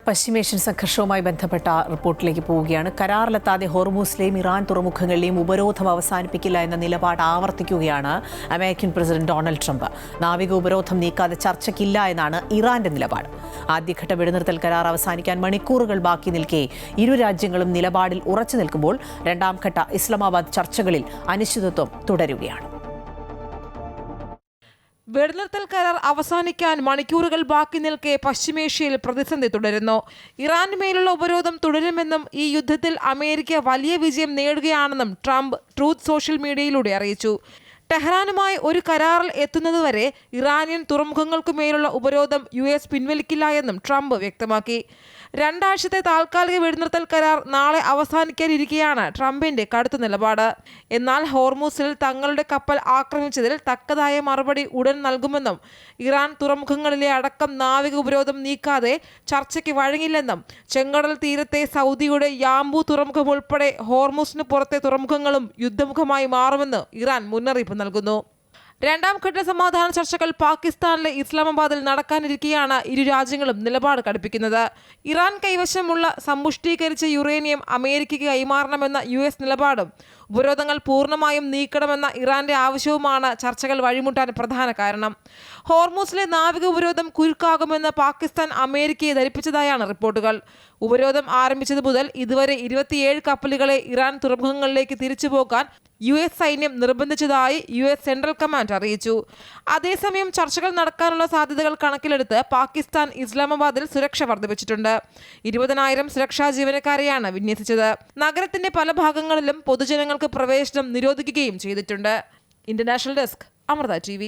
പശ്ചിമേഷ്യൻ സംഘർഷവുമായി ബന്ധപ്പെട്ട റിപ്പോർട്ടിലേക്ക് പോവുകയാണ്. കരാറിലെത്താതെ ഹോർമൂസിലെയും ഇറാൻ തുറമുഖങ്ങളിലെയും ഉപരോധം അവസാനിപ്പിക്കില്ല എന്ന നിലപാട് ആവർത്തിക്കുകയാണ് അമേരിക്കൻ പ്രസിഡന്റ് ഡൊണാൾഡ് ട്രംപ്. നാവിക ഉപരോധം നീക്കാതെ ചർച്ചയ്ക്കില്ല എന്നാണ് ഇറാന്റെ നിലപാട്. ആദ്യഘട്ട വെടിനിർത്തൽ കരാർ അവസാനിക്കാൻ മണിക്കൂറുകൾ ബാക്കി നിൽക്കെ ഇരു രാജ്യങ്ങളും നിലപാടിൽ ഉറച്ചു നിൽക്കുമ്പോൾ രണ്ടാം ഘട്ട ഇസ്ലാമാബാദ് ചർച്ചകളിൽ അനിശ്ചിതത്വം തുടരുകയാണ്. വെടിനിർത്തൽ കരാർ അവസാനിക്കാൻ മണിക്കൂറുകൾ ബാക്കി നിൽക്കെ പശ്ചിമേഷ്യയിൽ പ്രതിസന്ധി തുടരുന്നു. ഇറാന് മേലുള്ള ഉപരോധം തുടരുമെന്നും ഈ യുദ്ധത്തിൽ അമേരിക്ക വലിയ വിജയം നേടുകയാണെന്നും ട്രംപ് ട്രൂത്ത് സോഷ്യൽ മീഡിയയിലൂടെ അറിയിച്ചു. ടെഹ്റാനുമായി ഒരു കരാറിൽ എത്തുന്നതുവരെ ഇറാനിയൻ തുറമുഖങ്ങൾക്കു മേലുള്ള ഉപരോധം US പിൻവലിക്കില്ല എന്നും ട്രംപ് വ്യക്തമാക്കി. 2 ആഴ്ചത്തെ താൽക്കാലിക വെടിനിർത്തൽ കരാർ നാളെ അവസാനിക്കാനിരിക്കെയാണ് ട്രംപിന്റെ കടുത്ത നിലപാട്. എന്നാൽ ഹോർമൂസിൽ തങ്ങളുടെ കപ്പൽ ആക്രമിച്ചതിൽ തക്കതായ മറുപടി ഉടൻ നൽകുമെന്നും ഇറാൻ തുറമുഖങ്ങളിലെ അടക്കം നാവിക ഉപരോധം നീക്കാതെ ചർച്ചയ്ക്ക് വഴങ്ങില്ലെന്നും ചെങ്കടൽ തീരത്തെ സൗദിയുടെ യാംബു തുറമുഖം ഉൾപ്പെടെ ഹോർമൂസിന് പുറത്തെ തുറമുഖങ്ങളും യുദ്ധമുഖമായി മാറുമെന്ന് ഇറാൻ മുന്നറിയിപ്പ് നൽകുന്നു. രണ്ടാം ഘട്ട സമാധാന ചർച്ചകൾ പാകിസ്ഥാനിലെ ഇസ്ലാമാബാദിൽ നടക്കാനിരിക്കെയാണ് ഇരു രാജ്യങ്ങളും നിലപാട് കടുപ്പിക്കുന്നത്. ഇറാൻ കൈവശമുള്ള സമ്പുഷ്ടീകരിച്ച യുറേനിയം അമേരിക്കയ്ക്ക് കൈമാറണമെന്ന US നിലപാടും ഉപരോധങ്ങൾ പൂർണ്ണമായും നീക്കണമെന്ന ഇറാന്റെ ആവശ്യവുമാണ് ചർച്ചകൾ വഴിമുട്ടാൻ പ്രധാന കാരണം. ഹോർമൂസിലെ നാവിക ഉപരോധം കുരുക്കാകുമെന്ന് പാകിസ്ഥാൻ അമേരിക്കയെ ധരിപ്പിച്ചതായാണ് റിപ്പോർട്ടുകൾ. ഉപരോധം ആരംഭിച്ചത് മുതൽ ഇതുവരെ 27 കപ്പലുകളെ ഇറാൻ തുറമുഖങ്ങളിലേക്ക് തിരിച്ചുപോകാൻ US സൈന്യം നിർബന്ധിച്ചതായി US സെൻട്രൽ കമാൻഡ് അറിയിച്ചു. അതേസമയം ചർച്ചകൾ നടക്കാനുള്ള സാധ്യതകൾ കണക്കിലെടുത്ത് പാകിസ്ഥാൻ ഇസ്ലാമാബാദിൽ സുരക്ഷ വർദ്ധിപ്പിച്ചിട്ടുണ്ട്. 20,000 സുരക്ഷാ ജീവനക്കാരെയാണ് വിന്യസിച്ചത്. നഗരത്തിന്റെ പല ഭാഗങ്ങളിലും പൊതുജനങ്ങൾക്ക് പ്രവേശനം നിരോധിക്കുകയും ചെയ്തിട്ടുണ്ട്. International desk, Amrita TV.